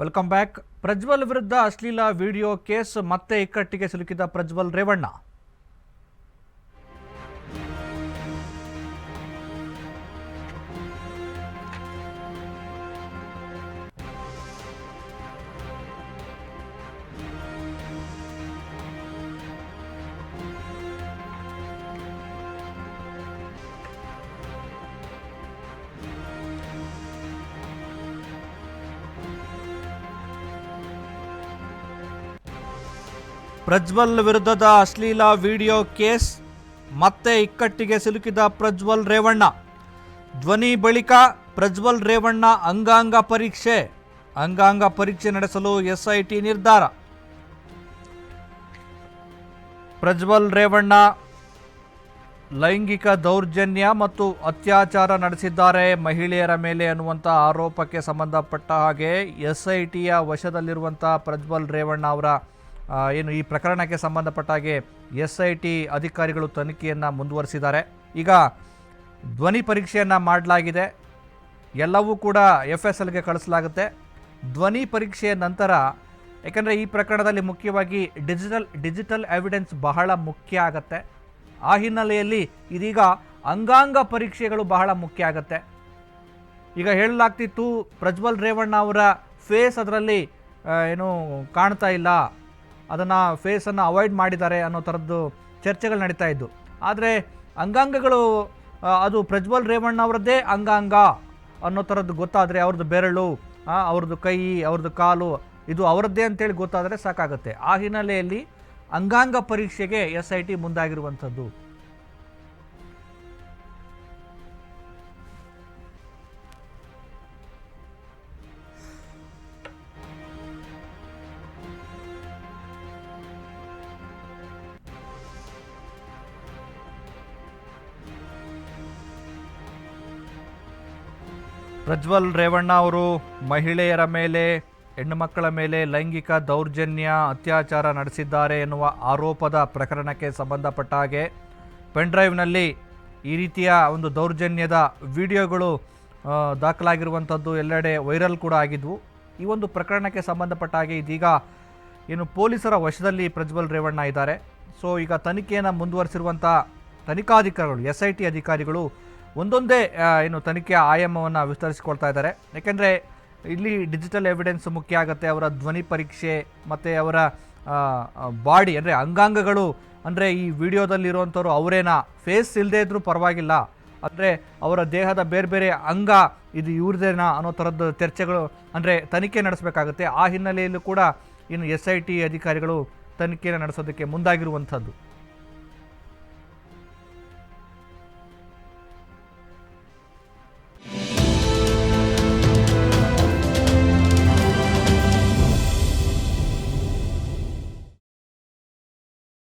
Welcome back. Prajwal ವಿರುದ್ಧ ಅಶ್ಲೀಲ video case ಮತ್ತೆ ಇಕ್ಕಟ್ಟಿಗೆ ಸಿಲುಕಿದ ಪ್ರಜ್ವಲ್ ರೇವಣ್ಣ. ಪ್ರಜ್ವಲ್ ವಿರುದ್ಧದ ಅಶ್ಲೀಲ ವಿಡಿಯೋ ಕೇಸ್ ಮತ್ತೆ ಇಕ್ಕಟ್ಟಿಗೆ ಸಿಲುಕಿದ ಪ್ರಜ್ವಲ್ ರೇವಣ್ಣ. ಧ್ವನಿ ಬಳಿಕ ಪ್ರಜ್ವಲ್ ರೇವಣ್ಣ ಅಂಗಾಂಗ ಪರೀಕ್ಷೆ ನಡೆಸಲು ಎಸ್ಐಟಿ ನಿರ್ಧಾರ. ಪ್ರಜ್ವಲ್ ರೇವಣ್ಣ ಲೈಂಗಿಕ ದೌರ್ಜನ್ಯ ಮತ್ತು ಅತ್ಯಾಚಾರ ನಡೆಸಿದ್ದಾರೆ ಮಹಿಳೆಯರ ಮೇಲೆ ಅನ್ನುವಂಥ ಆರೋಪಕ್ಕೆ ಸಂಬಂಧಪಟ್ಟ ಹಾಗೆ ಎಸ್ಐಟಿಯ ವಶದಲ್ಲಿರುವಂಥ ಪ್ರಜ್ವಲ್ ರೇವಣ್ಣ ಅವರ ಏನು ಈ ಪ್ರಕರಣಕ್ಕೆ ಸಂಬಂಧಪಟ್ಟ ಹಾಗೆ ಎಸ್ಐಟಿ ಅಧಿಕಾರಿಗಳು ತನಿಖೆಯನ್ನು ಮುಂದುವರಿಸಿದ್ದಾರೆ. ಈಗ ಧ್ವನಿ ಪರೀಕ್ಷೆಯನ್ನು ಮಾಡಲಾಗಿದೆ, ಎಲ್ಲವೂ ಕೂಡ FSLಗೆ ಕಳಿಸಲಾಗುತ್ತೆ. ಧ್ವನಿ ಪರೀಕ್ಷೆಯ ನಂತರ, ಯಾಕಂದರೆ ಈ ಪ್ರಕರಣದಲ್ಲಿ ಮುಖ್ಯವಾಗಿ ಡಿಜಿಟಲ್ ಎವಿಡೆನ್ಸ್ ಬಹಳ ಮುಖ್ಯ ಆಗುತ್ತೆ. ಆ ಹಿನ್ನೆಲೆಯಲ್ಲಿ ಇದೀಗ ಅಂಗಾಂಗ ಪರೀಕ್ಷೆಗಳು ಬಹಳ ಮುಖ್ಯ ಆಗುತ್ತೆ. ಈಗ ಹೇಳಲಾಗ್ತಿತ್ತು ಪ್ರಜ್ವಲ್ ರೇವಣ್ಣ ಅವರ ಫೇಸ್ ಅದರಲ್ಲಿ ಏನು ಕಾಣ್ತಾ ಇಲ್ಲ, ಅದನ್ನು ಫೇಸನ್ನು ಅವಾಯ್ಡ್ ಮಾಡಿದ್ದಾರೆ ಅನ್ನೋ ಥರದ್ದು ಚರ್ಚೆಗಳು ನಡೀತಾ ಇದ್ದು. ಆದರೆ ಅಂಗಾಂಗಗಳು ಅದು ಪ್ರಜ್ವಲ್ ರೇವಣ್ಣ ಅವರದ್ದೇ ಅಂಗಾಂಗ ಅನ್ನೋ ಥರದ್ದು ಗೊತ್ತಾದರೆ, ಅವ್ರದ್ದು ಬೆರಳು, ಅವ್ರದ್ದು ಕೈ, ಅವ್ರದ್ದು ಕಾಲು ಇದು ಅವರದ್ದೇ ಅಂತೇಳಿ ಗೊತ್ತಾದರೆ ಸಾಕಾಗುತ್ತೆ. ಆ ಹಿನ್ನೆಲೆಯಲ್ಲಿ ಅಂಗಾಂಗ ಪರೀಕ್ಷೆಗೆ SIT ಮುಂದಾಗಿರುವಂಥದ್ದು. ಪ್ರಜ್ವಲ್ ರೇವಣ್ಣ ಅವರು ಮಹಿಳೆಯರ ಮೇಲೆ, ಹೆಣ್ಣು ಮಕ್ಕಳ ಮೇಲೆ ಲೈಂಗಿಕ ದೌರ್ಜನ್ಯ, ಅತ್ಯಾಚಾರ ನಡೆಸಿದ್ದಾರೆ ಎನ್ನುವ ಆರೋಪದ ಪ್ರಕರಣಕ್ಕೆ ಸಂಬಂಧಪಟ್ಟ ಹಾಗೆ ಪೆನ್ಡ್ರೈವ್ನಲ್ಲಿ ಈ ರೀತಿಯ ಒಂದು ದೌರ್ಜನ್ಯದ ವಿಡಿಯೋಗಳು ದಾಖಲಾಗಿರುವಂಥದ್ದು ಎಲ್ಲೆಡೆ ವೈರಲ್ ಕೂಡ ಆಗಿದ್ವು. ಈ ಒಂದು ಪ್ರಕರಣಕ್ಕೆ ಸಂಬಂಧಪಟ್ಟ ಹಾಗೆ ಇದೀಗ ಏನು ಪೊಲೀಸರ ವಶದಲ್ಲಿ ಪ್ರಜ್ವಲ್ ರೇವಣ್ಣ ಇದ್ದಾರೆ. ಸೊ ಈಗ ತನಿಖೆಯನ್ನು ಮುಂದುವರಿಸಿರುವಂಥ ತನಿಖಾಧಿಕಾರಿಗಳು, SIT ಅಧಿಕಾರಿಗಳು ಒಂದೊಂದೇ ಏನು ತನಿಖೆಯ ಆಯಾಮವನ್ನು ವಿಸ್ತರಿಸಿಕೊಳ್ತಾ ಇದ್ದಾರೆ. ಯಾಕೆಂದರೆ ಇಲ್ಲಿ ಡಿಜಿಟಲ್ ಎವಿಡೆನ್ಸ್ ಮುಖ್ಯ ಆಗುತ್ತೆ. ಅವರ ಧ್ವನಿ ಪರೀಕ್ಷೆ ಮತ್ತು ಅವರ ಬಾಡಿ ಅಂದರೆ ಅಂಗಾಂಗಗಳು, ಅಂದರೆ ಈ ವಿಡಿಯೋದಲ್ಲಿರುವಂಥವ್ರು ಅವರೇನಾ, ಫೇಸ್ ಇಲ್ಲದೇ ಇದ್ದರೂ ಪರವಾಗಿಲ್ಲ, ಅಂದರೆ ಅವರ ದೇಹದ ಬೇರೆ ಬೇರೆ ಅಂಗ ಇದು ಇವ್ರದೇನಾ ಅನ್ನೋ ಥರದ್ದು ಚರ್ಚೆಗಳು, ಅಂದರೆ ತನಿಖೆ ನಡೆಸಬೇಕಾಗುತ್ತೆ. ಆ ಹಿನ್ನೆಲೆಯಲ್ಲೂ ಕೂಡ ಇನ್ನು SIT ಅಧಿಕಾರಿಗಳು ತನಿಖೆಯನ್ನು ನಡೆಸೋದಕ್ಕೆ ಮುಂದಾಗಿರುವಂಥದ್ದು.